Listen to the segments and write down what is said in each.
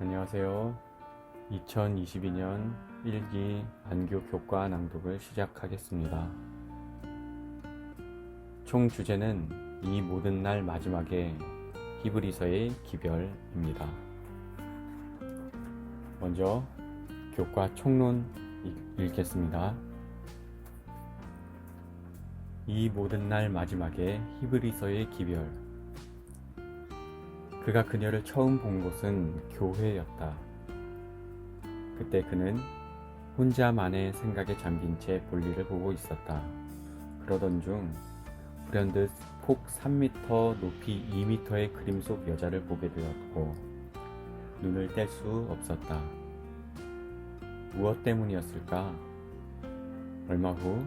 안녕하세요. 2022년 1기 안교 교과 낭독을 시작하겠습니다. 총 주제는 이 모든 날 마지막에 히브리서의 기별입니다. 먼저 교과 총론 읽겠습니다. 이 모든 날 마지막에 히브리서의 기별. 그가 그녀를 처음 본 곳은 교회였다. 그때 그는 혼자만의 생각에 잠긴 채 볼일을 보고 있었다. 그러던 중 불현듯 폭 3m, 높이 2m의 그림 속 여자를 보게 되었고 눈을 뗄 수 없었다. 무엇 때문이었을까? 얼마 후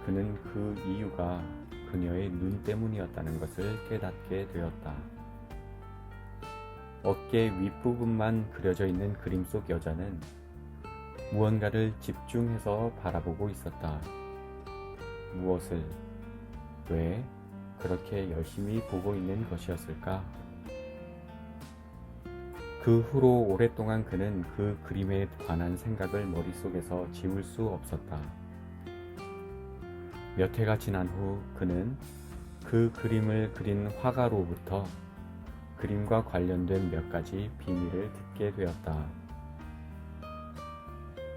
그는 그 이유가 그녀의 눈 때문이었다는 것을 깨닫게 되었다. 어깨 윗부분만 그려져 있는 그림 속 여자는 무언가를 집중해서 바라보고 있었다. 무엇을, 왜 그렇게 열심히 보고 있는 것이었을까? 그 후로 오랫동안 그는 그 그림에 관한 생각을 머릿속에서 지울 수 없었다. 몇 해가 지난 후 그는 그 그림을 그린 화가로부터 그림과 관련된 몇 가지 비밀을 듣게 되었다.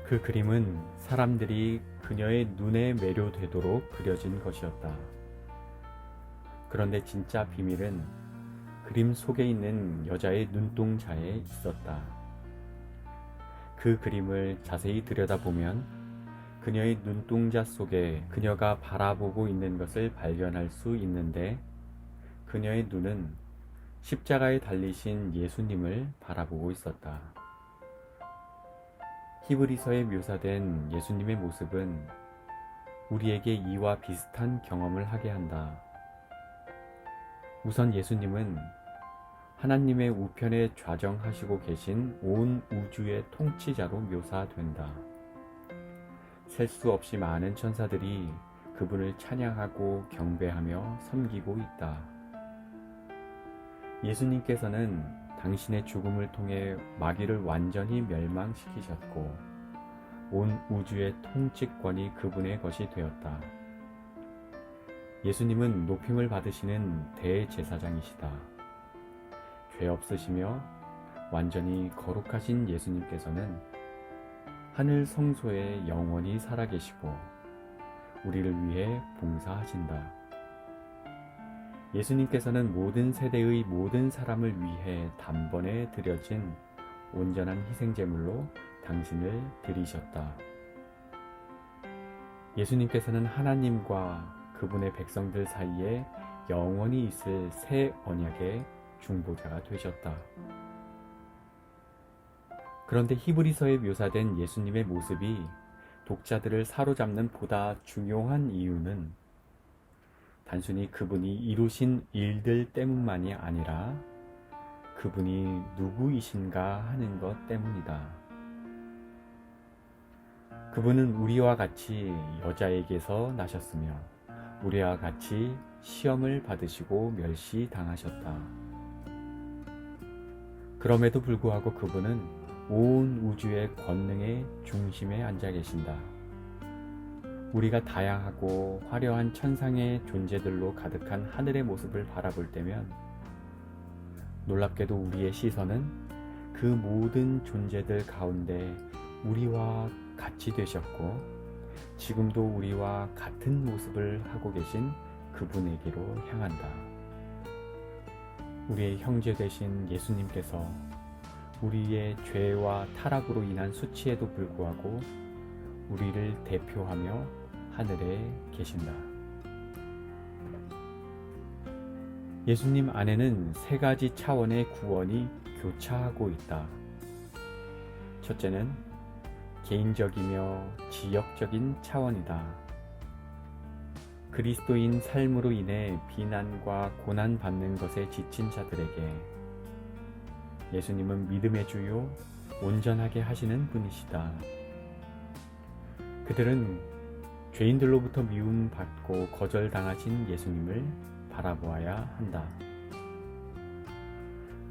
그 그림은 사람들이 그녀의 눈에 매료되도록 그려진 것이었다. 그런데 진짜 비밀은 그림 속에 있는 여자의 눈동자에 있었다. 그 그림을 자세히 들여다보면 그녀의 눈동자 속에 그녀가 바라보고 있는 것을 발견할 수 있는데 그녀의 눈은 십자가에 달리신 예수님을 바라보고 있었다. 히브리서에 묘사된 예수님의 모습은 우리에게 이와 비슷한 경험을 하게 한다. 우선 예수님은 하나님의 우편에 좌정하시고 계신 온 우주의 통치자로 묘사된다. 셀 수 없이 많은 천사들이 그분을 찬양하고 경배하며 섬기고 있다. 예수님께서는 당신의 죽음을 통해 마귀를 완전히 멸망시키셨고 온 우주의 통치권이 그분의 것이 되었다. 예수님은 높임을 받으시는 대제사장이시다. 죄 없으시며 완전히 거룩하신 예수님께서는 하늘 성소에 영원히 살아계시고 우리를 위해 봉사하신다. 예수님께서는 모든 세대의 모든 사람을 위해 단번에 드려진 온전한 희생제물로 당신을 드리셨다. 예수님께서는 하나님과 그분의 백성들 사이에 영원히 있을 새 언약의 중보자가 되셨다. 그런데 히브리서에 묘사된 예수님의 모습이 독자들을 사로잡는 보다 중요한 이유는 단순히 그분이 이루신 일들 때문만이 아니라 그분이 누구이신가 하는 것 때문이다. 그분은 우리와 같이 여자에게서 나셨으며 우리와 같이 시험을 받으시고 멸시당하셨다. 그럼에도 불구하고 그분은 온 우주의 권능의 중심에 앉아 계신다. 우리가 다양하고 화려한 천상의 존재들로 가득한 하늘의 모습을 바라볼 때면 놀랍게도 우리의 시선은 그 모든 존재들 가운데 우리와 같이 되셨고 지금도 우리와 같은 모습을 하고 계신 그분에게로 향한다. 우리의 형제 되신 예수님께서 우리의 죄와 타락으로 인한 수치에도 불구하고 우리를 대표하며 하늘에 계신다. 예수님 안에는 세 가지 차원의 구원이 교차하고 있다. 첫째는 개인적이며 지역적인 차원이다. 그리스도인 삶으로 인해 비난과 고난받는 것에 지친 자들에게 예수님은 믿음의 주요, 온전하게 하시는 분이시다. 그들은 죄인들로부터 미움받고 거절당하신 예수님을 바라보아야 한다.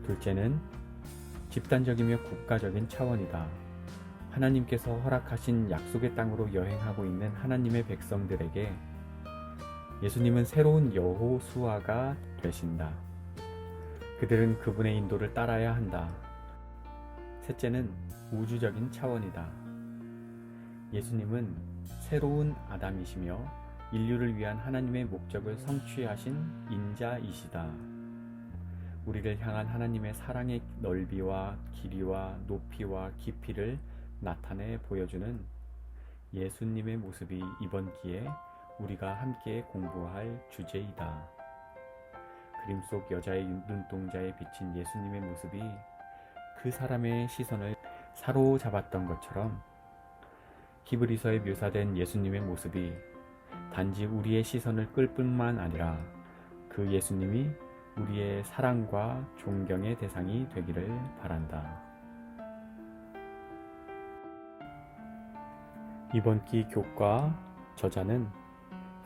둘째는 집단적이며 국가적인 차원이다. 하나님께서 허락하신 약속의 땅으로 여행하고 있는 하나님의 백성들에게 예수님은 새로운 여호수아가 되신다. 그들은 그분의 인도를 따라야 한다. 셋째는 우주적인 차원이다. 예수님은 새로운 아담이시며 인류를 위한 하나님의 목적을 성취하신 인자이시다. 우리를 향한 하나님의 사랑의 넓이와 길이와 높이와 깊이를 나타내 보여주는 예수님의 모습이 이번 기회에 우리가 함께 공부할 주제이다. 그림 속 여자의 눈동자에 비친 예수님의 모습이 그 사람의 시선을 사로잡았던 것처럼 히브리서에 묘사된 예수님의 모습이 단지 우리의 시선을 끌 뿐만 아니라 그 예수님이 우리의 사랑과 존경의 대상이 되기를 바란다. 이번 기 교과 저자는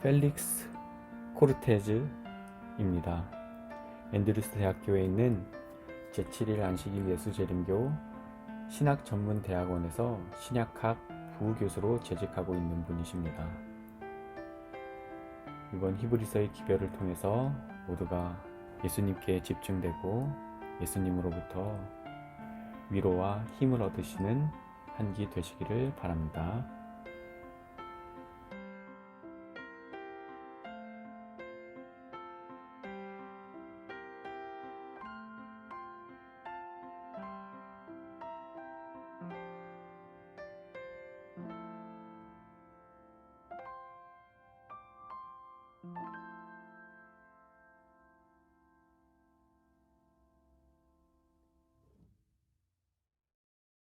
펠릭스 코르테즈입니다. 앤드루스 대학교에 있는 제7일 안식일 예수재림교 신학전문대학원에서 신약학 부교수로 재직하고 있는 분이십니다. 이번 히브리서의 기별을 통해서 모두가 예수님께 집중되고 예수님으로부터 위로와 힘을 얻으시는 한 기 되시기를 바랍니다.